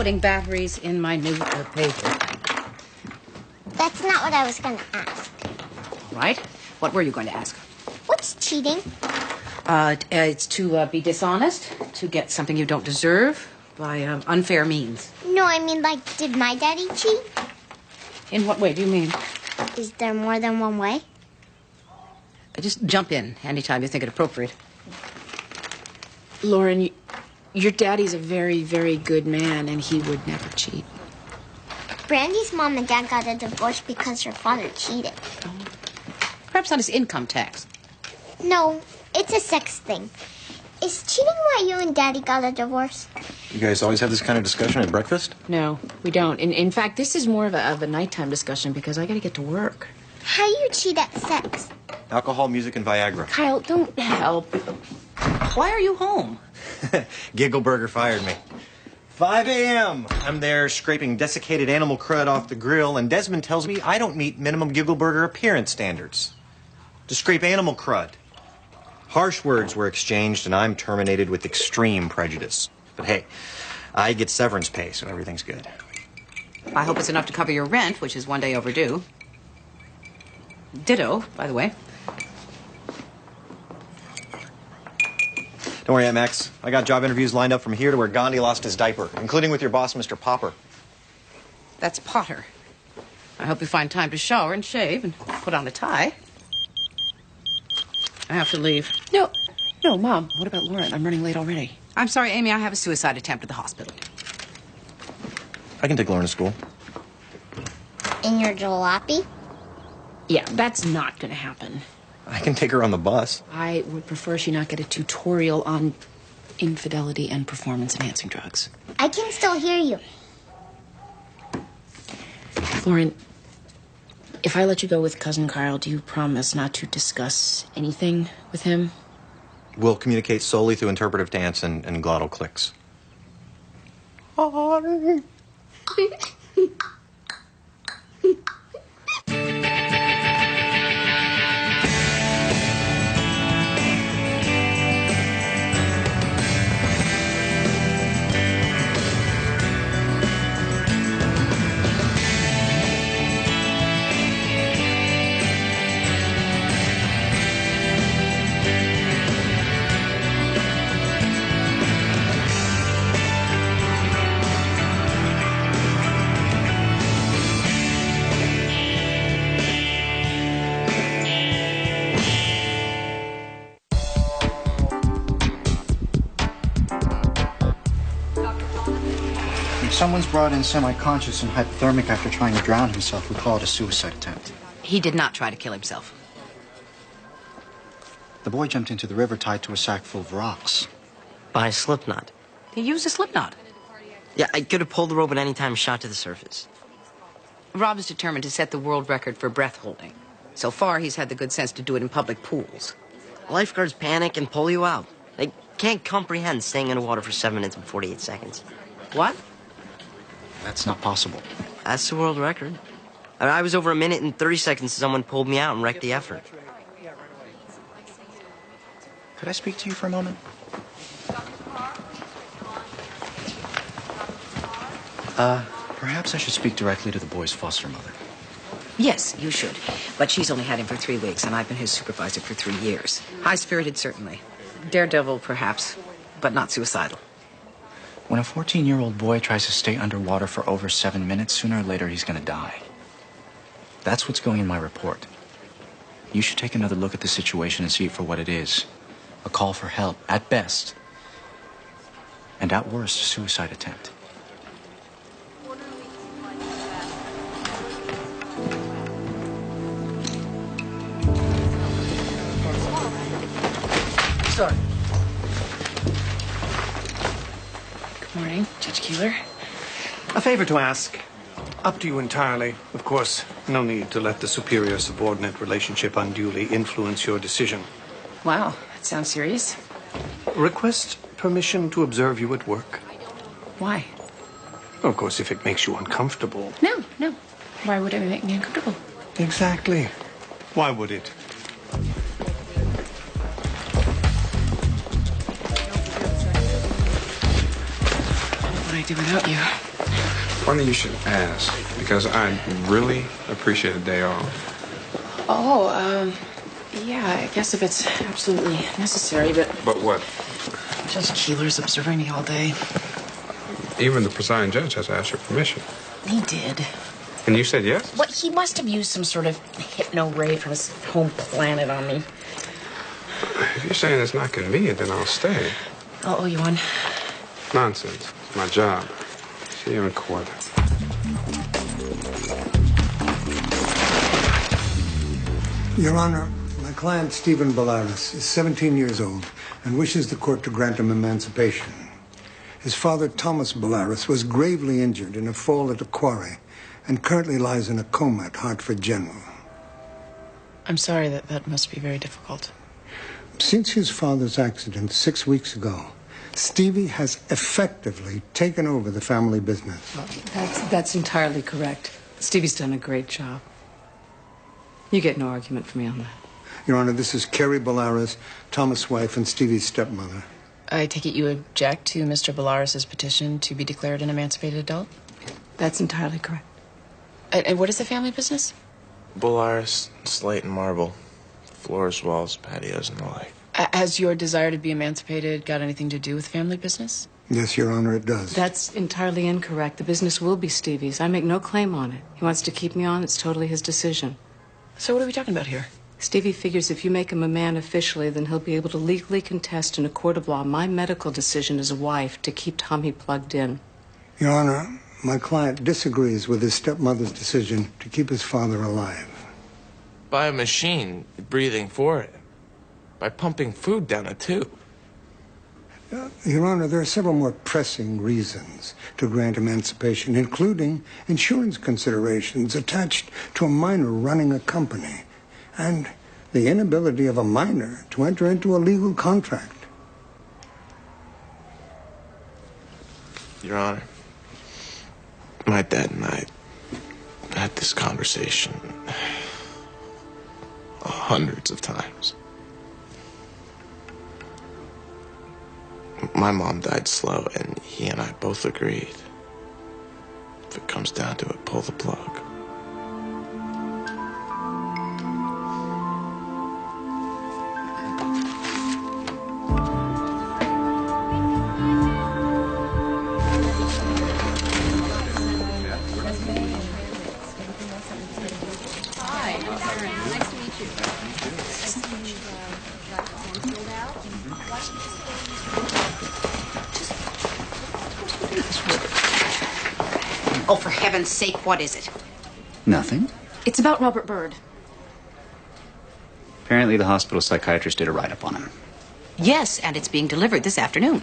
putting batteries in my new pager. That's not what I was going to ask. All right. What were you going to ask? What's cheating? It's to be dishonest, to get something you don't deserve by unfair means. No, I mean, like, did my daddy cheat? In what way do you mean? Is there more than one way? Just jump in anytime you think it appropriate. Lauren, your daddy's a very, very good man, and he would never cheat. Brandy's mom and dad got a divorce because her father cheated. Perhaps on his income tax. No, it's a sex thing. Is cheating why you and Daddy got a divorce? You guys always have this kind of discussion at breakfast? No, we don't. In fact, this is more of a nighttime discussion because I got to get to work. How do you cheat at sex? Alcohol, music, and Viagra. Kyle, don't help. Why are you home? Giggleburger fired me. 5 a.m. I'm there scraping desiccated animal crud off the grill, and Desmond tells me I don't meet minimum Giggleburger appearance standards. To scrape animal crud. Harsh words were exchanged, and I'm terminated with extreme prejudice. But hey, I get severance pay, so everything's good. I hope it's enough to cover your rent, which is 1 day overdue. Ditto, by the way. Don't worry, Max. I got job interviews lined up from here to where Gandhi lost his diaper, including with your boss, Mr. Popper. That's Potter. I hope you find time to shower and shave and put on a tie. I have to leave. No, Mom. What about Lauren? I'm running late already. I'm sorry, Amy. I have a suicide attempt at the hospital. I can take Lauren to school. In your jalopy? Yeah, that's not going to happen. I can take her on the bus. I would prefer she not get a tutorial on infidelity and performance-enhancing drugs. I can still hear you. Lauren, if I let you go with Cousin Kyle, do you promise not to discuss anything with him? We'll communicate solely through interpretive dance and glottal clicks. If someone's brought in semi-conscious and hypothermic after trying to drown himself, we call it a suicide attempt. He did not try to kill himself. The boy jumped into the river tied to a sack full of rocks. By a slip knot. He used a slip knot. Yeah, I could have pulled the rope at any time shot to the surface. Rob is determined to set the world record for breath holding. So far, he's had the good sense to do it in public pools. Lifeguards panic and pull you out. They can't comprehend staying underwater for 7 minutes and 48 seconds. What? That's not possible. That's the world record. I was over 1 minute and 30 seconds till someone pulled me out and wrecked the effort. Could I speak to you for a moment? Perhaps I should speak directly to the boy's foster mother. Yes, you should. But she's only had him for 3 weeks, and I've been his supervisor for 3 years. High-spirited, certainly. Daredevil, perhaps, but not suicidal. When a 14-year-old boy tries to stay underwater for over 7 minutes, sooner or later he's going to die. That's what's going in my report. You should take another look at the situation and see it for what it is. A call for help, at best. And at worst, a suicide attempt. Sorry. Good morning, Judge Keeler. A favor to ask. Up to you entirely. Of course, no need to let the superior-subordinate relationship unduly influence your decision. Wow, that sounds serious. Request permission to observe you at work. Why? Of course, if it makes you uncomfortable. No. Why would it make me uncomfortable? Exactly. Why would it? What would I do without you? Funny you should ask, because I really appreciate a day off. Oh, yeah, I guess if it's absolutely necessary, but... But what? Judge Keeler's observing me all day. Even the presiding judge has to ask your permission. He did. And you said yes? What, he must have used some sort of hypno-ray from his home planet on me. If you're saying it's not convenient, then I'll stay. I'll owe you one. Nonsense. It's my job. See you in court. Your Honor, my client, Stephen Bellaris, is 17 years old and wishes the court to grant him emancipation. His father, Thomas Bellaris, was gravely injured in a fall at a quarry and currently lies in a coma at Hartford General. I'm sorry, that must be very difficult. Since his father's accident 6 weeks ago, Stevie has effectively taken over the family business. That's entirely correct. Stevie's done a great job. You get no argument from me on that. Your Honor, this is Carrie Bellaris, Thomas' wife, and Stevie's stepmother. I take it you object to Mr. Bellaris's petition to be declared an emancipated adult? That's entirely correct. And what is the family business? Bellaris, slate and marble. Floors, walls, patios, and the like. Has your desire to be emancipated got anything to do with family business? Yes, Your Honor, it does. That's entirely incorrect. The business will be Stevie's. I make no claim on it. He wants to keep me on. It's totally his decision. So what are we talking about here? Stevie figures if you make him a man officially, then he'll be able to legally contest in a court of law my medical decision as a wife to keep Tommy plugged in. Your Honor, my client disagrees with his stepmother's decision to keep his father alive. By a machine breathing for it. By pumping food down a tube. Your Honor, there are several more pressing reasons to grant emancipation, including insurance considerations attached to a minor running a company and the inability of a minor to enter into a legal contract. Your Honor, my dad and I had this conversation hundreds of times. My mom died slow, and he and I both agreed. If it comes down to it, pull the plug. Oh, for heaven's sake, what is it? Nothing. It's about Robert Byrd. Apparently the hospital psychiatrist did a write-up on him. Yes, and it's being delivered this afternoon.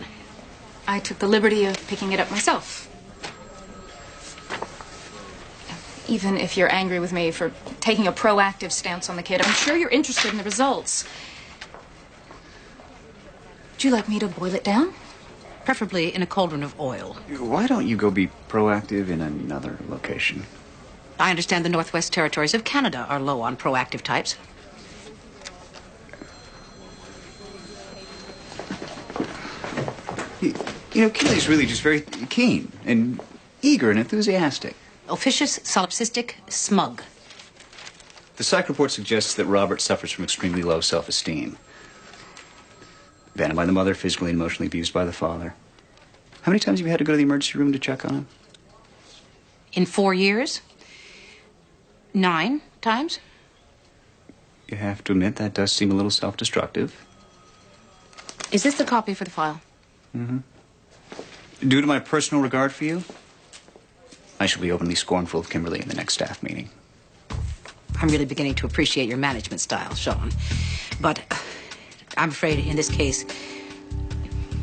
I took the liberty of picking it up myself. Even if you're angry with me for taking a proactive stance on the kid, I'm sure you're interested in the results. Would you like me to boil it down? Preferably in a cauldron of oil. Why don't you go be proactive in another location? I understand the Northwest Territories of Canada are low on proactive types. You know, Kelly's really just very keen and eager and enthusiastic. Officious, solipsistic, smug. The psych report suggests that Robert suffers from extremely low self-esteem. Abandoned by the mother, physically and emotionally abused by the father. How many times have you had to go to the emergency room to check on him? In 4 years? 9 times? You have to admit that does seem a little self-destructive. Is this the copy for the file? Mm-hmm. Due to my personal regard for you, I shall be openly scornful of Kimberly in the next staff meeting. I'm really beginning to appreciate your management style, Sean. But I'm afraid in this case,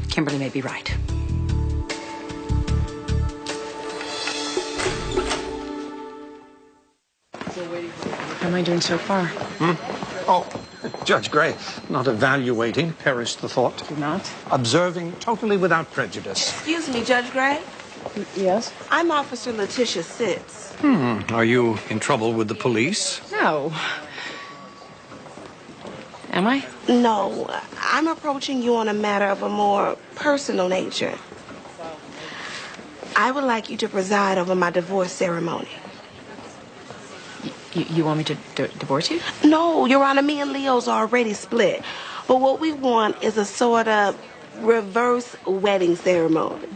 Kimberly may be right. How am I doing so far? Oh, Judge Gray, not evaluating, perish the thought. Do not? Observing totally without prejudice. Excuse me, Judge Gray. Yes? I'm Officer Letitia Sitz. Are you in trouble with the police? No. Am I? No, I'm approaching you on a matter of a more personal nature. I would like you to preside over my divorce ceremony. You want me to divorce you? No, Your Honor, me and Leo's already split. But what we want is a sort of reverse wedding ceremony.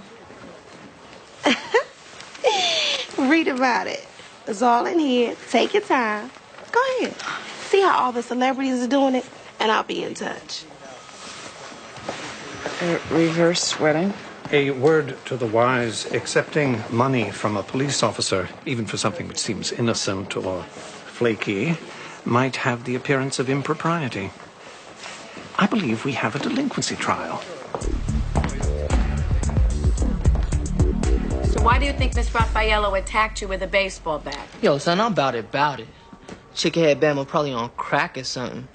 Read about it. It's all in here. Take your time. Go ahead. See how all the celebrities are doing it, and I'll be in touch. A reverse wedding? A word to the wise, accepting money from a police officer, even for something which seems innocent or flaky, might have the appearance of impropriety. I believe we have a delinquency trial. So why do you think Miss Raffaello attacked you with a baseball bat? Yo, son, I'm about it. Chickenhead Bama probably on crack or something.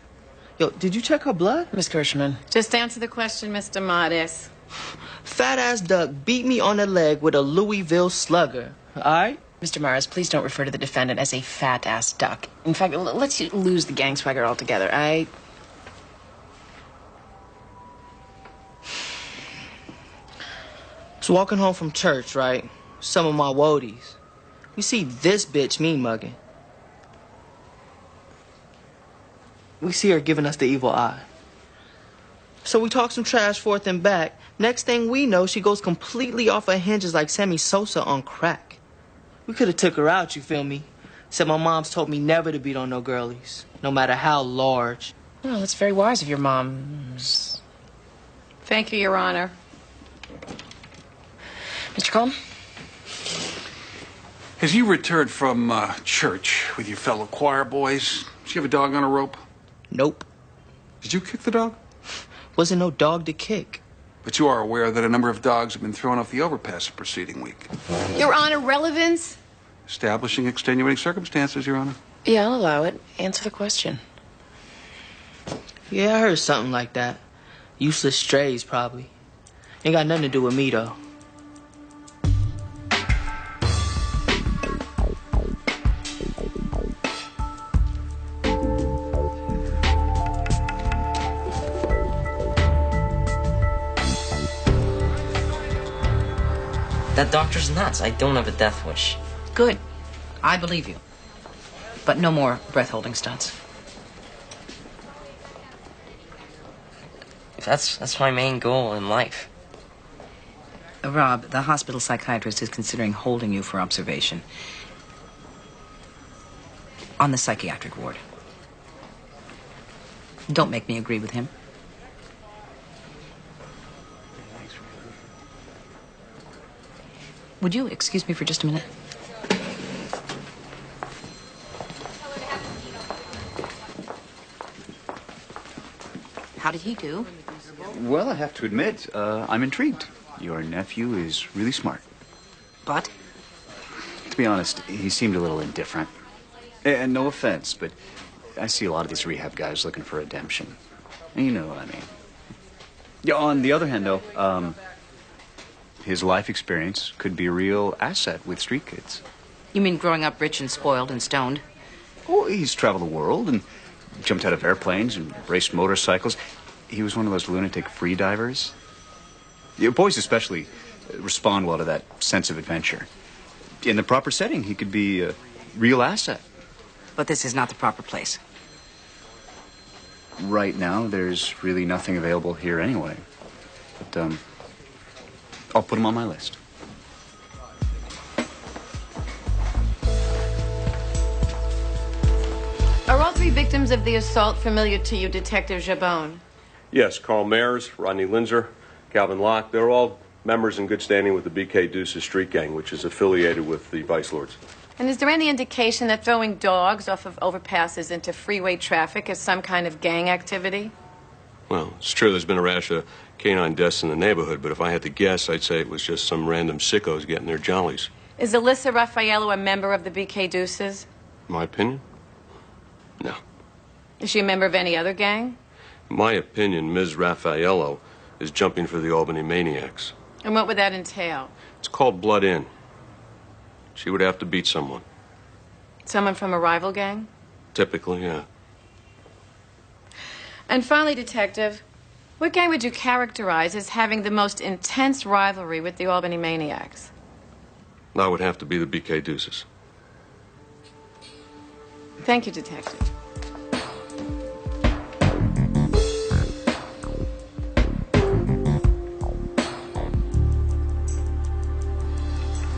Yo, did you check her blood? Miss Kirschman. Just answer the question, Mr. Modest. Fat-ass duck beat me on the leg with a Louisville slugger. All right? Mr. Morris, please don't refer to the defendant as a fat-ass duck. In fact, let's lose the gang swagger altogether. I was walking home from church, right? Some of my woadies. We see this bitch mean mugging. We see her giving us the evil eye. So we talk some trash forth and back. Next thing we know, she goes completely off her hinges like Sammy Sosa on crack. We could have took her out, you feel me? Said my mom's told me never to beat on no girlies, no matter how large. Well, that's very wise of your mom. Thank you, Your Honor. Mr. Cullen? As you returned from church with your fellow choir boys, did you have a dog on a rope? Nope. Did you kick the dog? Wasn't no dog to kick. But you are aware that a number of dogs have been thrown off the overpass the preceding week. Your Honor, relevance? Establishing extenuating circumstances, Your Honor. Yeah, I'll allow it. Answer the question. Yeah, I heard something like that. Useless strays, probably. Ain't got nothing to do with me, though. That doctor's nuts. I don't have a death wish. Good. I believe you. But no more breath-holding stunts. That's my main goal in life. Rob, the hospital psychiatrist is considering holding you for observation on the psychiatric ward. Don't make me agree with him. Would you excuse me for just a minute? How did he do? Well, I have to admit, I'm intrigued. Your nephew is really smart. But? To be honest, he seemed a little indifferent. And no offense, but I see a lot of these rehab guys looking for redemption. And you know what I mean. Yeah, on the other hand, though, his life experience could be a real asset with street kids. You mean growing up rich and spoiled and stoned? Oh, he's traveled the world and jumped out of airplanes and raced motorcycles. He was one of those lunatic free divers. Yeah, boys especially respond well to that sense of adventure. In the proper setting, he could be a real asset. But this is not the proper place. Right now, there's really nothing available here anyway. But, I'll put him on my list. Are all three victims of the assault familiar to you, Detective Jabon? Yes, Carl Mayers, Rodney Linzer, Calvin Locke. They're all members in good standing with the BK Deuces street gang, which is affiliated with the Vice Lords. And is there any indication that throwing dogs off of overpasses into freeway traffic is some kind of gang activity? Well, it's true there's been a rash of canine deaths in the neighborhood, but if I had to guess, I'd say it was just some random sickos getting their jollies. Is Alyssa Raffaello a member of the BK Deuces? In my opinion? No. Is she a member of any other gang? In my opinion, Ms. Raffaello is jumping for the Albany Maniacs. And what would that entail? It's called Blood In. She would have to beat someone. Someone from a rival gang? Typically, yeah. And finally, Detective, what gang would you characterize as having the most intense rivalry with the Albany Maniacs? That would have to be the BK Deuces. Thank you, Detective.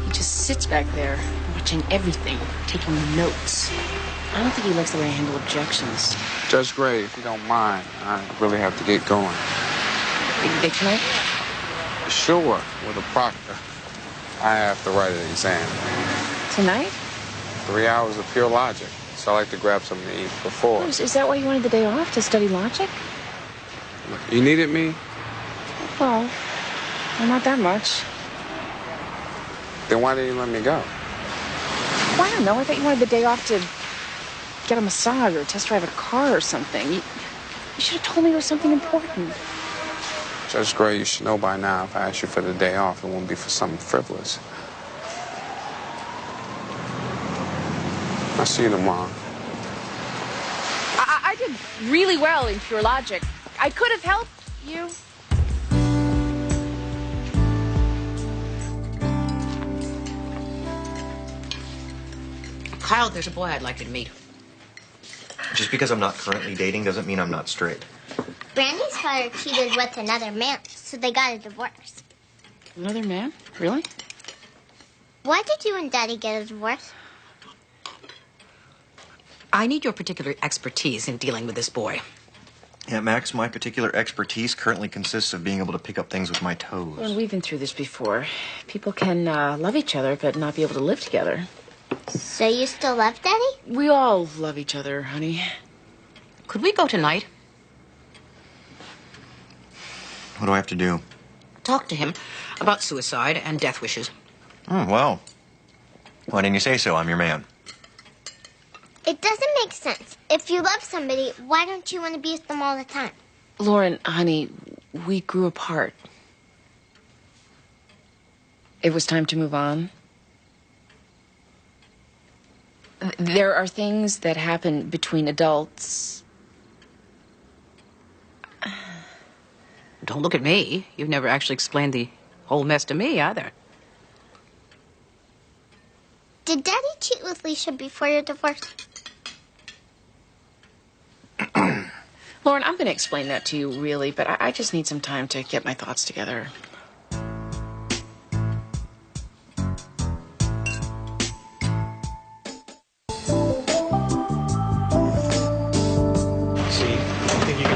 He just sits back there, watching everything, taking notes. I don't think he likes the way I handle objections. Judge Gray, if you don't mind, I really have to get going. Big day tonight? Sure, with a proctor. I have to write an exam. Tonight? 3 hours of pure logic, so I like to grab something to eat before. Oh, is that why you wanted the day off, to study logic? You needed me? Well, not that much. Then why didn't you let me go? Well, I don't know. I thought you wanted the day off to get a massage or test drive a car or something. You should have told me it was something important. Judge Gray, you should know by now if I ask you for the day off, it won't be for something frivolous. I'll see you tomorrow. I did really well in pure logic. I could have helped you. Kyle, there's a boy I'd like you to meet. Just because I'm not currently dating doesn't mean I'm not straight. Brandy's father cheated with another man, so they got a divorce. Another man? Really? Why did you and Daddy get a divorce? I need your particular expertise in dealing with this boy. Yeah, Max, my particular expertise currently consists of being able to pick up things with my toes. Well, we've been through this before. People can love each other, but not be able to live together. So you still love Daddy? We all love each other, honey. Could we go tonight? What do I have to do? Talk to him about suicide and death wishes. Well, why didn't you say so? I'm your man. It doesn't make sense. If you love somebody, why don't you want to be with them all the time? Lauren, honey, we grew apart. It was time to move on. There are things that happen between adults. Don't look at me. You've never actually explained the whole mess to me, either. Did Daddy cheat with Leisha before your divorce? Lauren, I'm going to explain that to you, really, but I just need some time to get my thoughts together.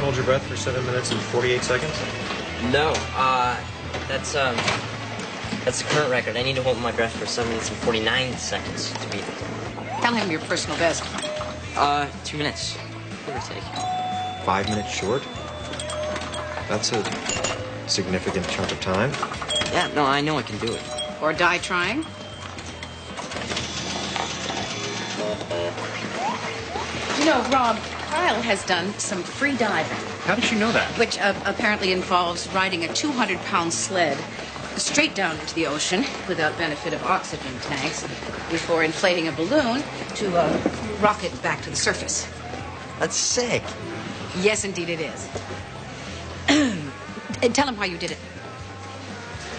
Hold your breath for 7 minutes and 48 seconds? No, that's the current record. I need to hold my breath for 7 minutes and 49 seconds to beat it. Tell him your personal best. 2 minutes, give or take. 5 minutes short? That's a significant chunk of time. Yeah, no, I know I can do it. Or die trying. You know, Rob, Kyle has done some free diving. How did you know that? Which apparently involves riding a 200-pound sled straight down into the ocean without benefit of oxygen tanks before inflating a balloon to rocket back to the surface. That's sick. Yes, indeed it is. Tell him how you did it.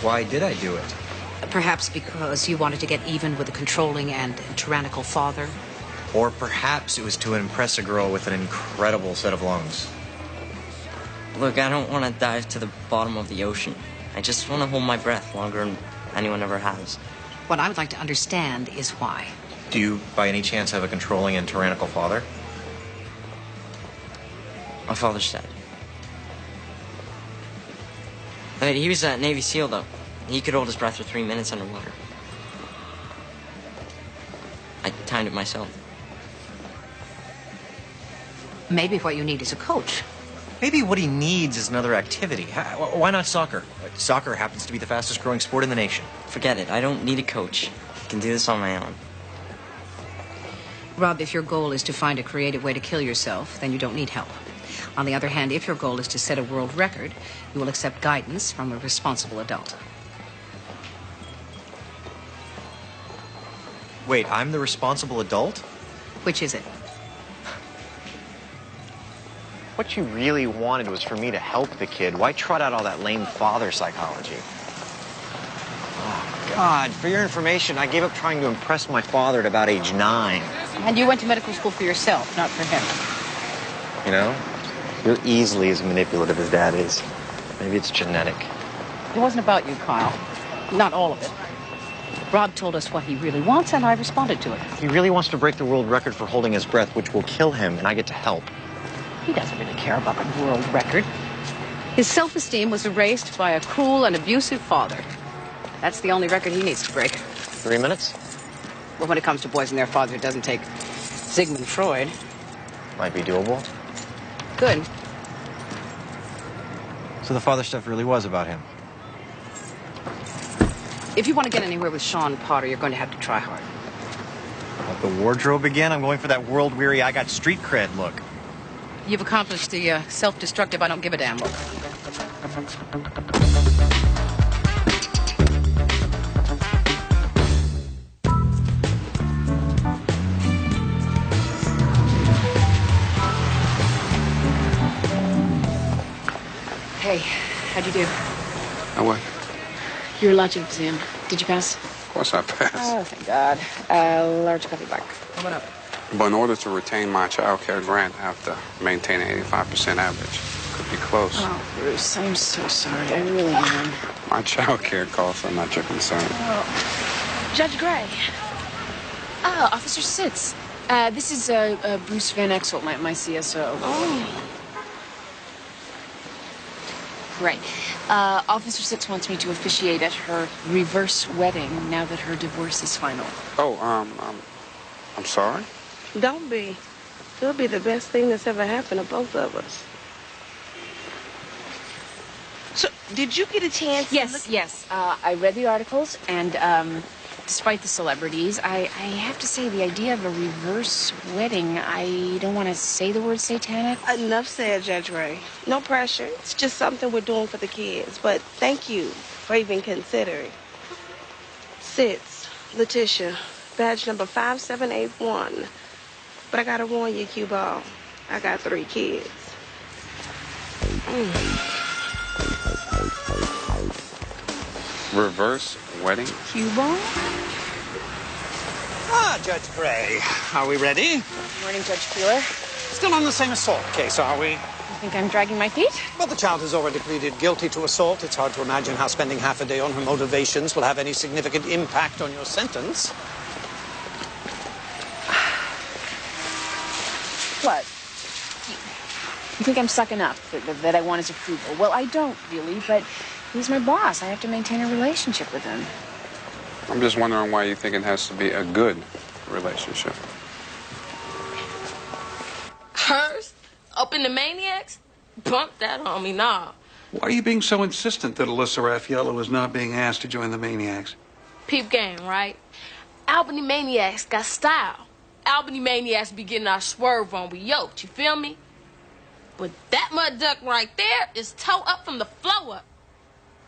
Why did I do it? Perhaps because you wanted to get even with a controlling and tyrannical father. Or perhaps it was to impress a girl with an incredible set of lungs. Look, I don't want to dive to the bottom of the ocean. I just want to hold my breath longer than anyone ever has. What I would like to understand is why. Do you, by any chance, have a controlling and tyrannical father? My father's dead. I mean, he was a Navy SEAL, though. He could hold his breath for 3 minutes underwater. I timed it myself. Maybe what you need is a coach. Maybe what he needs is another activity. Why not soccer? Soccer happens to be the fastest growing sport in the nation. Forget it. I don't need a coach. I can do this on my own. Rob, if your goal is to find a creative way to kill yourself, then you don't need help. On the other hand, if your goal is to set a world record, you will accept guidance from a responsible adult. Wait, I'm the responsible adult? Which is it? What you really wanted was for me to help the kid. Why trot out all that lame father psychology? Oh, God, for your information, I gave up trying to impress my father at about age 9. And you went to medical school for yourself, not for him. You know, you're easily as manipulative as Dad is. Maybe it's genetic. It wasn't about you, Kyle. Not all of it. Rob told us what he really wants, and I responded to it. He really wants to break the world record for holding his breath, which will kill him, and I get to help. He doesn't really care about the world record. His self-esteem was erased by a cruel and abusive father. That's the only record he needs to break. 3 minutes? Well, when it comes to boys and their father, it doesn't take Sigmund Freud. Might be doable. Good. So the father stuff really was about him. If you want to get anywhere with Sean Potter, you're going to have to try hard. Let the wardrobe again? I'm going for that world-weary, I got street cred look. You've accomplished the self-destructive, I don't give a damn look. Hey, how'd you do? I what? Your logic exam. Did you pass? Of course I passed. Oh, thank God. Large coffee black. What up? But in order to retain my child care grant, I have to maintain an 85% average. Could be close. Oh, Bruce, I'm so sorry. I really am. My child care costs are not your concern. Oh. Judge Gray. Oh, Officer Sitz. This is Bruce Van Exel, my CSO. Oh. Right. Officer Sitz wants me to officiate at her reverse wedding now that her divorce is final. Oh, I'm sorry? Don't be. It'll be the best thing that's ever happened to both of us. So, did you get a chance to look? Yes. I read the articles, and despite the celebrities, I have to say the idea of a reverse wedding, I don't want to say the word satanic. Enough said, Judge Ray. No pressure. It's just something we're doing for the kids. But thank you for even considering. Sitz, Letitia, badge number 5781. But I gotta warn you, Cue Ball, I got 3 kids. Reverse wedding? Cue Ball? Ah, Judge Gray. Are we ready? Good morning, Judge Keeler. Still on the same assault case, are we? You think I'm dragging my feet? Well, the child has already pleaded guilty to assault. It's hard to imagine how spending half a day on her motivations will have any significant impact on your sentence. What? You think I'm sucking up, that I want his approval? Well, I don't really, but he's my boss. I have to maintain a relationship with him. I'm just wondering why you think it has to be a good relationship. Hers? Up in the Maniacs? Bump that on me, nah. Why are you being so insistent that Alyssa Raffaello is not being asked to join the Maniacs? Peep game, right? Albany Maniacs got style. Albany Maniacs be getting our swerve on, we yoked, you feel me? But that mud duck right there is toe up from the flow up.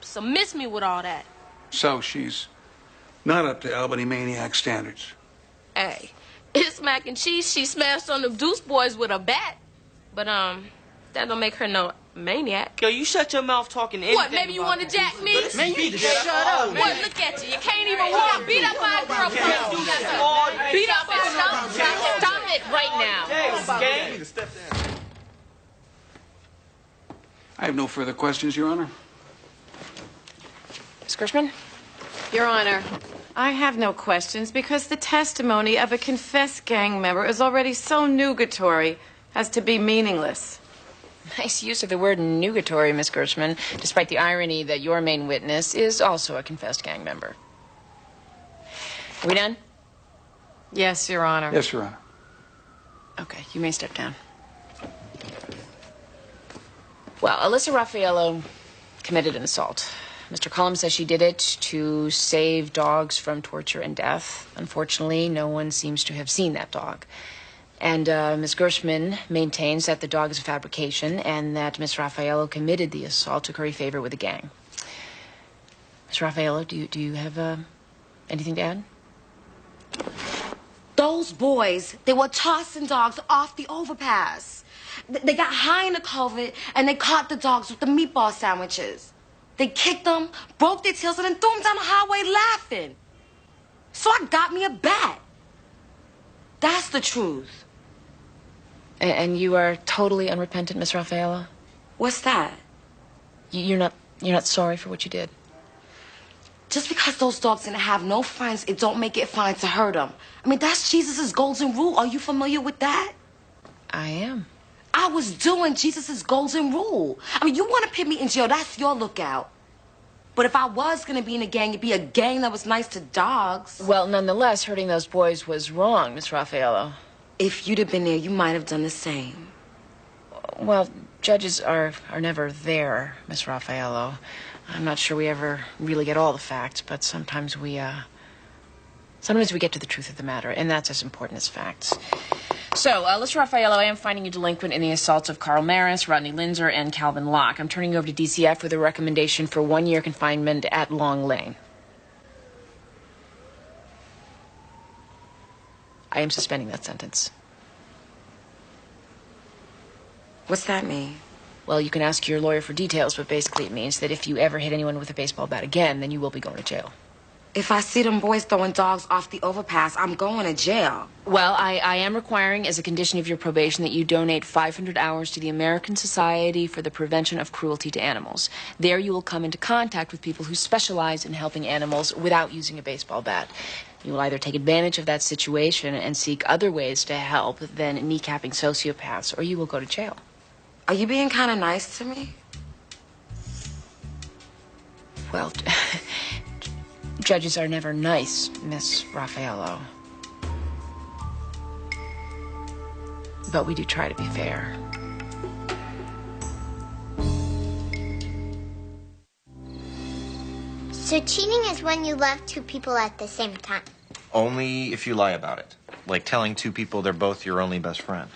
So miss me with all that. So she's not up to Albany Maniac standards. Hey, it's mac and cheese she smashed on the Deuce Boys with a bat. But, that don't make her no maniac. Yo, you shut your mouth talking anything. What, maybe you want to jack me? Man, you need to shut up, man. What, look at you. You can't even walk. Beat up my girl. Beat up my girl. Stop it right now. I have no further questions, Your Honor. Ms. Gershman? Your Honor, I have no questions because the testimony of a confessed gang member is already so nugatory as to be meaningless. Nice use of the word nugatory, Miss Gershman, despite the irony that your main witness is also a confessed gang member. Are we done? Yes, Your Honor. Yes, Your Honor. Okay, you may step down. Well, Alyssa Raffaello committed an assault. Mr. Cullum says she did it to save dogs from torture and death. Unfortunately, no one seems to have seen that dog. And Ms. Gershman maintains that the dog is a fabrication and that Ms. Raffaello committed the assault to curry favor with the gang. Ms. Raffaello, do you have anything to add? Those boys, they were tossing dogs off the overpass. They got high in the culvert and they caught the dogs with the meatball sandwiches. They kicked them, broke their tails, and then threw them down the highway laughing. So I got me a bat. That's the truth. And you are totally unrepentant, Miss Raffaella? What's that? You're not sorry for what you did? Just because those dogs didn't have no friends, it don't make it fine to hurt them. I mean, that's Jesus' golden rule. Are you familiar with that? I am. I was doing Jesus' golden rule. I mean, you want to put me in jail, that's your lookout. But if I was going to be in a gang, it'd be a gang that was nice to dogs. Well, nonetheless, hurting those boys was wrong, Miss Raffaello. If you'd have been there, you might have done the same. Well, judges are never there, Miss Raffaello. I'm not sure we ever really get all the facts, but sometimes we get to the truth of the matter, and that's as important as facts. So, Mr. Raffaello, I am finding you delinquent in the assaults of Carl Maris, Rodney Linzer, and Calvin Locke. I'm turning you over to DCF with a recommendation for 1 year confinement at Long Lane. I am suspending that sentence. What's that mean? Well, you can ask your lawyer for details, but basically it means that if you ever hit anyone with a baseball bat again, then you will be going to jail. If I see them boys throwing dogs off the overpass, I'm going to jail. Well, I am requiring as a condition of your probation that you donate 500 hours to the American Society for the Prevention of Cruelty to Animals. There you will come into contact with people who specialize in helping animals without using a baseball bat. You will either take advantage of that situation and seek other ways to help than kneecapping sociopaths, or you will go to jail. Are you being kind of nice to me? Well, judges are never nice, Miss Raffaello. But we do try to be fair. So cheating is when you love two people at the same time. Only if you lie about it. Like telling two people they're both your only best friend.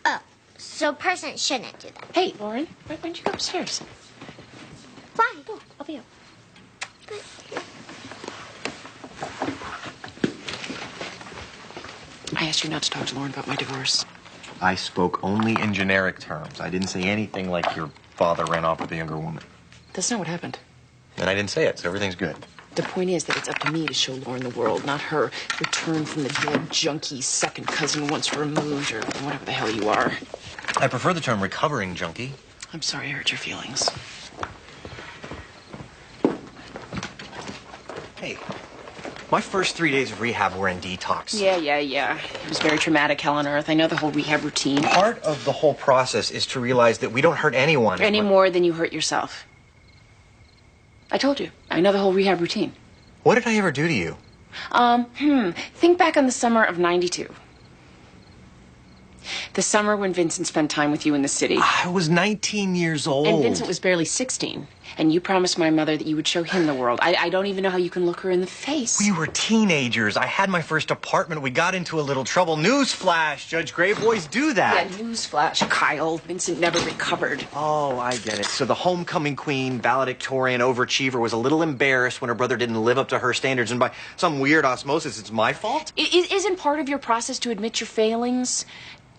Oh, so a person shouldn't do that. Hey, Lauren, why don't you go upstairs? Why? Go, I'll be up. I asked you not to talk to Lauren about my divorce. I spoke only in generic terms. I didn't say anything like your father ran off with a younger woman. That's not what happened. And I didn't say it, so everything's good. The point is that it's up to me to show Lauren the world, not her return from the dead junkie second cousin once removed, or whatever the hell you are. I prefer the term recovering junkie. I'm sorry I hurt your feelings. Hey, my first 3 days of rehab were in detox. Yeah. It was very traumatic, hell on earth. I know the whole rehab routine. Part of the whole process is to realize that we don't hurt anyone. Any more than you hurt yourself. I told you. I know the whole rehab routine. What did I ever do to you? Think back on the summer of '92. The summer when Vincent spent time with you in the city. I was 19 years old. And Vincent was barely 16. And you promised my mother that you would show him the world. I don't even know how you can look her in the face. We were teenagers. I had my first apartment. We got into a little trouble. Newsflash, Judge Gray, boys do that. Yeah, newsflash, Kyle. Vincent never recovered. Oh, I get it. So the homecoming queen, valedictorian, overachiever was a little embarrassed when her brother didn't live up to her standards. And by some weird osmosis, it's my fault? Isn't part of your process to admit your failings?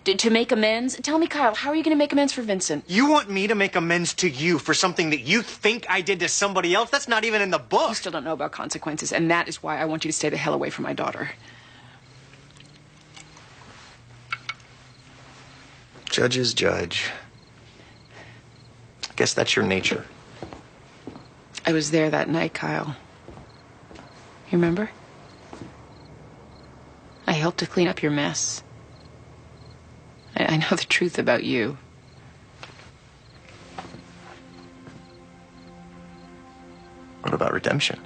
To make amends? Tell me, Kyle, how are you going to make amends for Vincent? You want me to make amends to you for something that you think I did to somebody else? That's not even in the book. You still don't know about consequences, and that is why I want you to stay the hell away from my daughter. Judges judge. I guess that's your nature. I was there that night, Kyle. You remember? I helped to clean up your mess. I know the truth about you. What about redemption?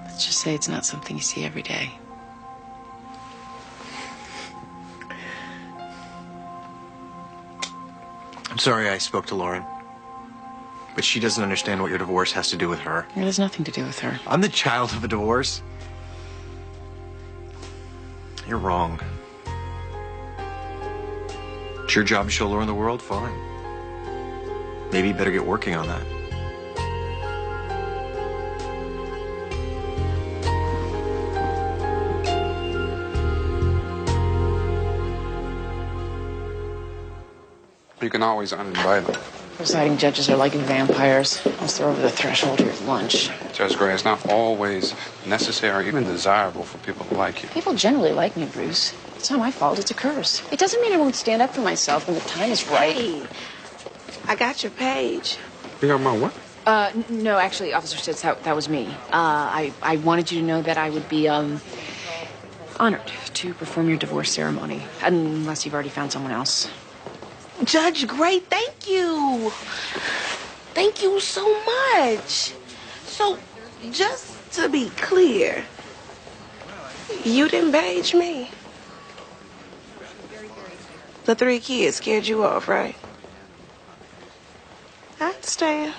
Let's just say it's not something you see every day. I'm sorry I spoke to Lauren. But she doesn't understand what your divorce has to do with her. It has nothing to do with her. I'm the child of a divorce. You're wrong. It's your job to show Lauren the world? Fine. Maybe you better get working on that. You can always uninvite them. Presiding judges are like vampires. Once they're over the threshold, you're at lunch. Judge Gray, it's not always necessary or even desirable for people to like you. People generally like me, Bruce. It's not my fault. It's a curse. It doesn't mean I won't stand up for myself when the time is right. Hey, I got your page. You got my what? No, actually, Officer Stitz, that was me. I wanted you to know that I would be, honored to perform your divorce ceremony, unless you've already found someone else. Judge Gray, thank you. Thank you so much. So, just to be clear, you didn't page me. The 3 kids scared you off, right? I understand.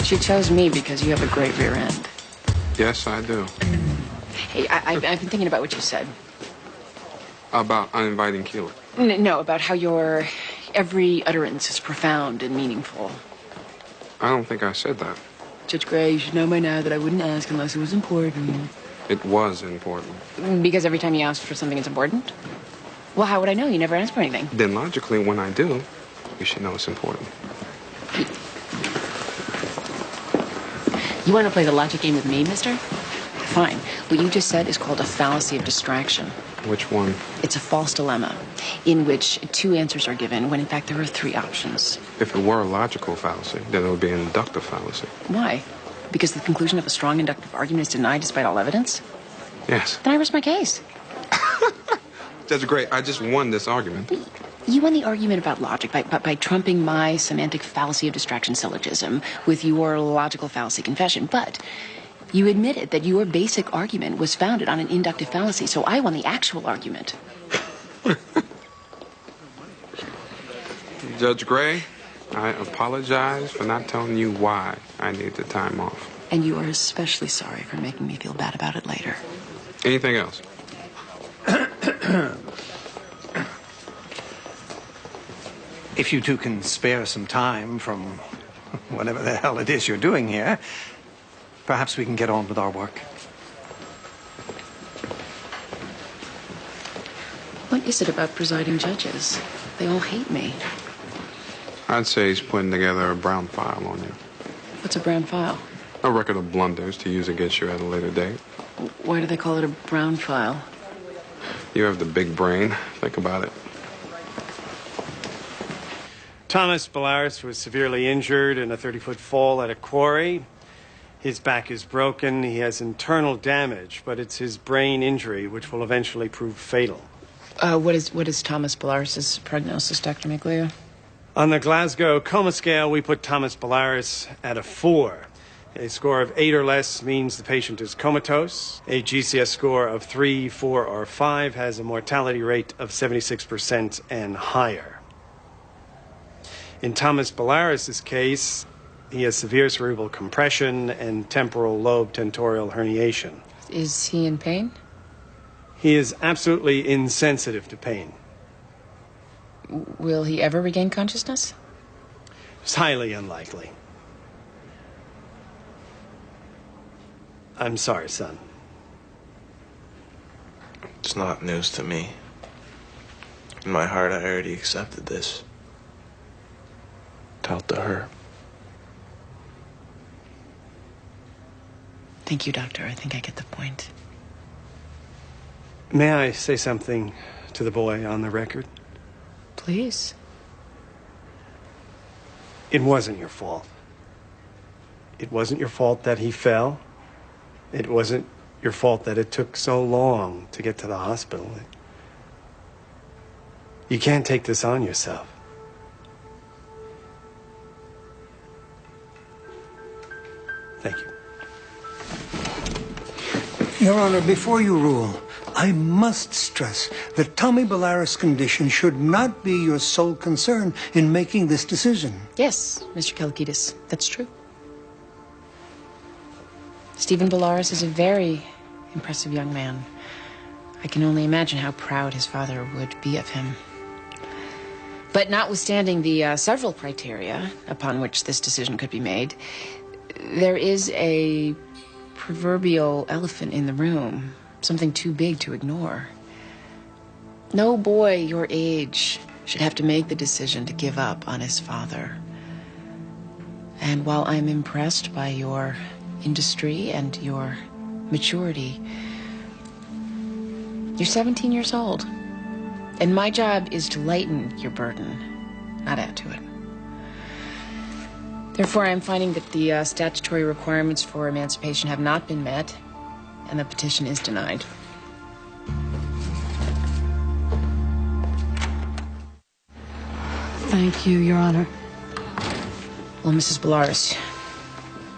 She chose me because you have a great rear end. Yes, I do. Hey, I've been thinking about what you said. About uninviting Keeler. No, about how your every utterance is profound and meaningful. I don't think I said that. Judge Gray, you should know by now that I wouldn't ask unless it was important. It was important. Because every time you ask for something, it's important? Well, how would I know? You never asked for anything. Then logically, when I do, you should know it's important. You want to play the logic game with me, mister? Fine. What you just said is called a fallacy of distraction. Which one? It's a false dilemma in which 2 answers are given when in fact there are 3 options. If it were a logical fallacy, then it would be an inductive fallacy. Why? Because the conclusion of a strong inductive argument is denied despite all evidence? Yes. Then I rest my case. Judge Gray, I just won this argument. You won the argument about logic by trumping my semantic fallacy of distraction syllogism with your logical fallacy confession. But you admitted that your basic argument was founded on an inductive fallacy, so I won the actual argument. Judge Gray, I apologize for not telling you why I need the time off. And you are especially sorry for making me feel bad about it later. Anything else? If you two can spare some time from whatever the hell it is you're doing here, perhaps we can get on with our work. What is it about presiding judges? They all hate me. I'd say he's putting together a brown file on you. What's a brown file? A record of blunders to use against you at a later date. Why do they call it a brown file? You have the big brain. Think about it. Thomas Bellaris was severely injured in a 30-foot fall at a quarry. His back is broken. He has internal damage, but it's his brain injury which will eventually prove fatal. What is Thomas Bellaris' prognosis, Dr. Miglia? On the Glasgow Coma Scale, we put Thomas Bellaris at a 4. A score of 8 or less means the patient is comatose. A GCS score of 3, 4, or 5 has a mortality rate of 76% and higher. In Thomas Bellaris' case, he has severe cerebral compression and temporal lobe tentorial herniation. Is he in pain? He is absolutely insensitive to pain. Will he ever regain consciousness? It's highly unlikely. I'm sorry, son. It's not news to me. In my heart, I already accepted this. Tell it to her. Thank you, Doctor. I think I get the point. May I say something to the boy on the record? Please. It wasn't your fault. It wasn't your fault that he fell. It wasn't your fault that it took so long to get to the hospital. You can't take this on yourself. Thank you. Your Honor, before you rule, I must stress that Tommy Bellaris' condition should not be your sole concern in making this decision. Yes, Mr. Kalakidis, that's true. Stephen Bellaris is a very impressive young man. I can only imagine how proud his father would be of him. But notwithstanding the several criteria upon which this decision could be made, there is a proverbial elephant in the room, something too big to ignore. No boy your age should have to make the decision to give up on his father. And while I'm impressed by your industry and your maturity, you're 17 years old. And my job is to lighten your burden, not add to it. Therefore, I'm finding that the statutory requirements for emancipation have not been met, and the petition is denied. Thank you, Your Honor. Well, Mrs. Bellaris,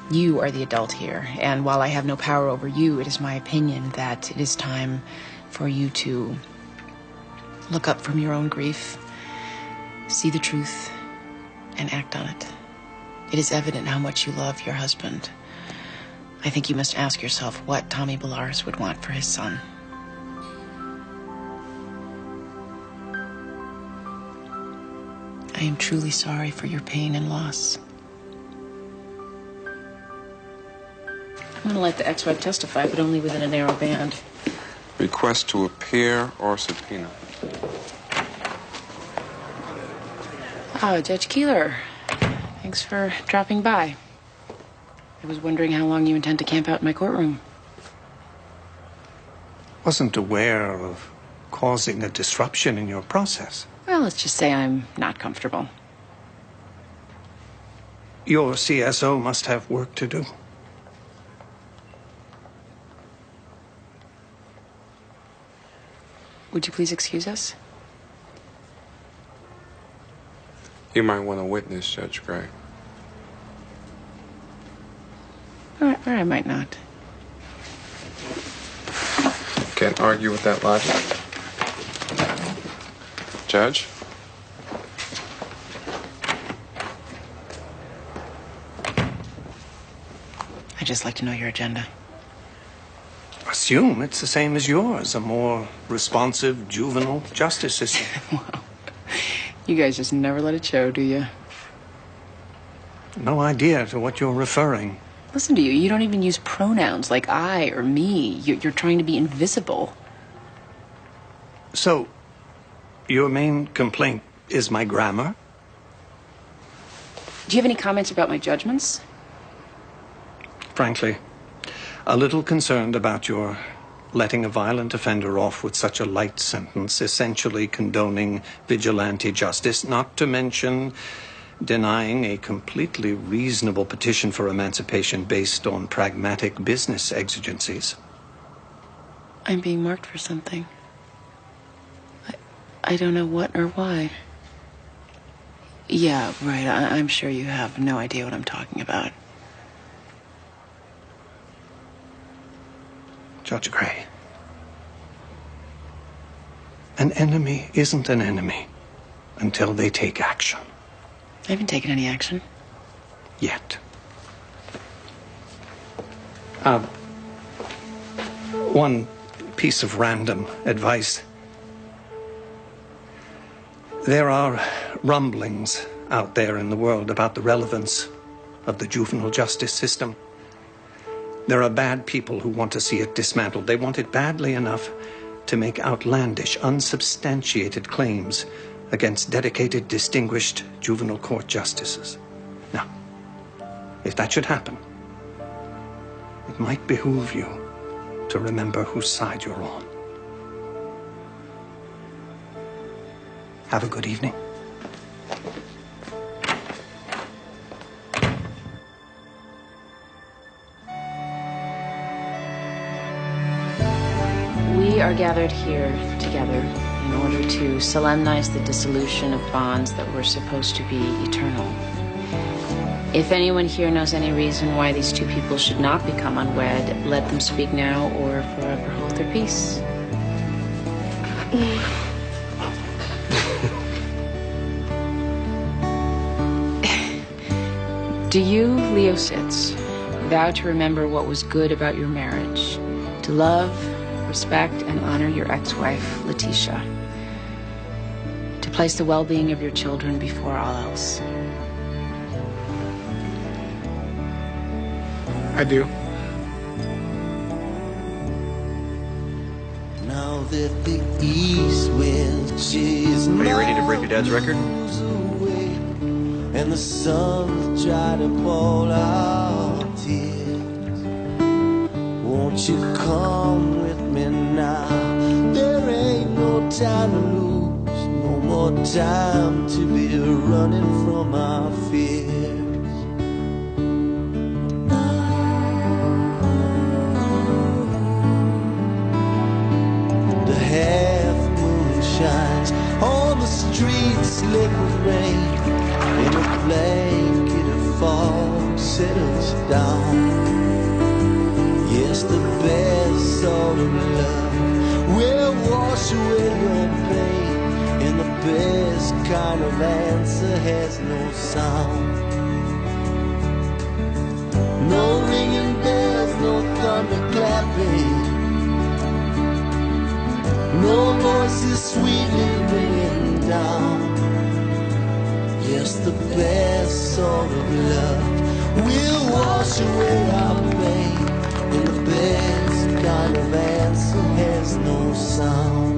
you are the adult here, and while I have no power over you, it is my opinion that it is time for you to look up from your own grief, see the truth, and act on it. It is evident how much you love your husband. I think you must ask yourself what Tommy Bellaris would want for his son. I am truly sorry for your pain and loss. I'm going to let the ex-wife testify, but only within a narrow band. Request to appear or subpoena. Oh, Judge Keeler. Thanks for dropping by. I was wondering how long you intend to camp out in my courtroom. Wasn't aware of causing a disruption in your process. Well, let's just say I'm not comfortable. Your CSO must have work to do. Would you please excuse us? You might want to witness, Judge Gray. Or I might not. Can't argue with that logic. Judge? I'd just like to know your agenda. Assume it's the same as yours, a more responsive juvenile justice system. Wow. You guys just never let it show, do you? No idea to what you're referring. Listen to you. You don't even use pronouns like I or me. You're trying to be invisible. So, your main complaint is my grammar? Do you have any comments about my judgments? Frankly, a little concerned about your letting a violent offender off with such a light sentence, essentially condoning vigilante justice, not to mention denying a completely reasonable petition for emancipation based on pragmatic business exigencies. I'm being marked for something. I don't know what or why. Yeah, right. I'm sure you have no idea what I'm talking about. Judge Gray, an enemy isn't an enemy until they take action. I haven't taken any action. Yet. One piece of random advice. There are rumblings out there in the world about the relevance of the juvenile justice system. There are bad people who want to see it dismantled. They want it badly enough to make outlandish, unsubstantiated claims against dedicated, distinguished juvenile court justices. Now, if that should happen, it might behoove you to remember whose side you're on. Have a good evening. We are gathered here together in order to solemnize the dissolution of bonds that were supposed to be eternal. If anyone here knows any reason why these two people should not become unwed, let them speak now or forever hold their peace. Do you, Leo Sitz, vow to remember what was good about your marriage, to love, respect, and honor your ex-wife, Letitia, to place the well-being of your children before all else? I do. Now that the east wind is Are you ready to break your dad's record? away, and the sun's trying to pull our tears, won't you come with me now? There ain't no time to lose, no more time to be running from our fears. Half moon shines on the streets, slick with rain, and a blanket of fog settles down. Yes, the best sort of love will wash away your pain, and the best kind of answer has no sound. No ringing bells, no thunder clapping, no voices sweetly ringing down. Yes, the best sort of love will wash away our pain, and the best kind of answer has no sound.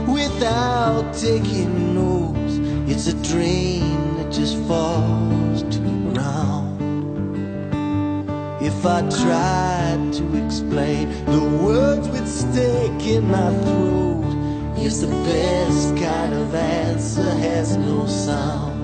Without taking notes, it's a dream that just falls to the ground. If I tried to explain, the words would stick in my throat. Yes, the best kind of answer has no sound.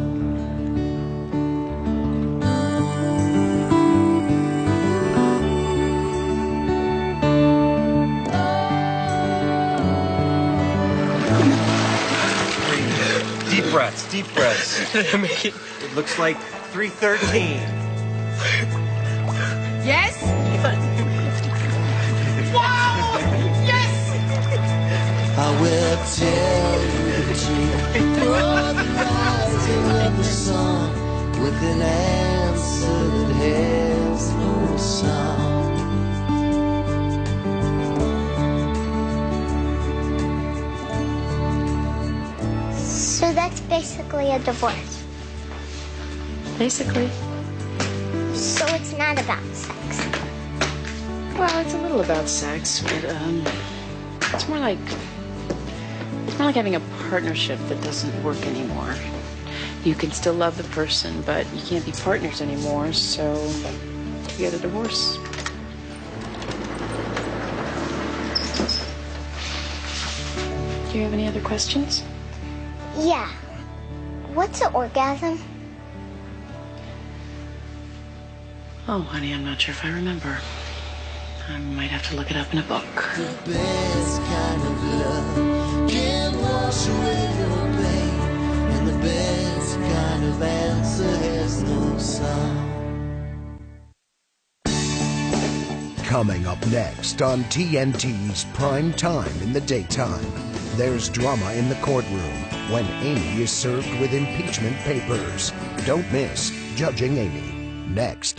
Deep breaths. It looks like 313. Yes? Wow! Yes! I will tell you the truth for the rising of the sun, with an answer that has no sound. So that's basically a divorce. Basically. So it's not about sex. Well, it's a little about sex, but it's more like having a partnership that doesn't work anymore. You can still love the person, but you can't be partners anymore, so you get a divorce. Do you have any other questions? Yeah. What's an orgasm? Oh, honey, I'm not sure if I remember. I might have to look it up in a book. The best kind of love can wash away your pain, and the best kind of answer has no sound. Coming up next on TNT's Prime Time in the Daytime, there's drama in the courtroom when Amy is served with impeachment papers. Don't miss Judging Amy, next.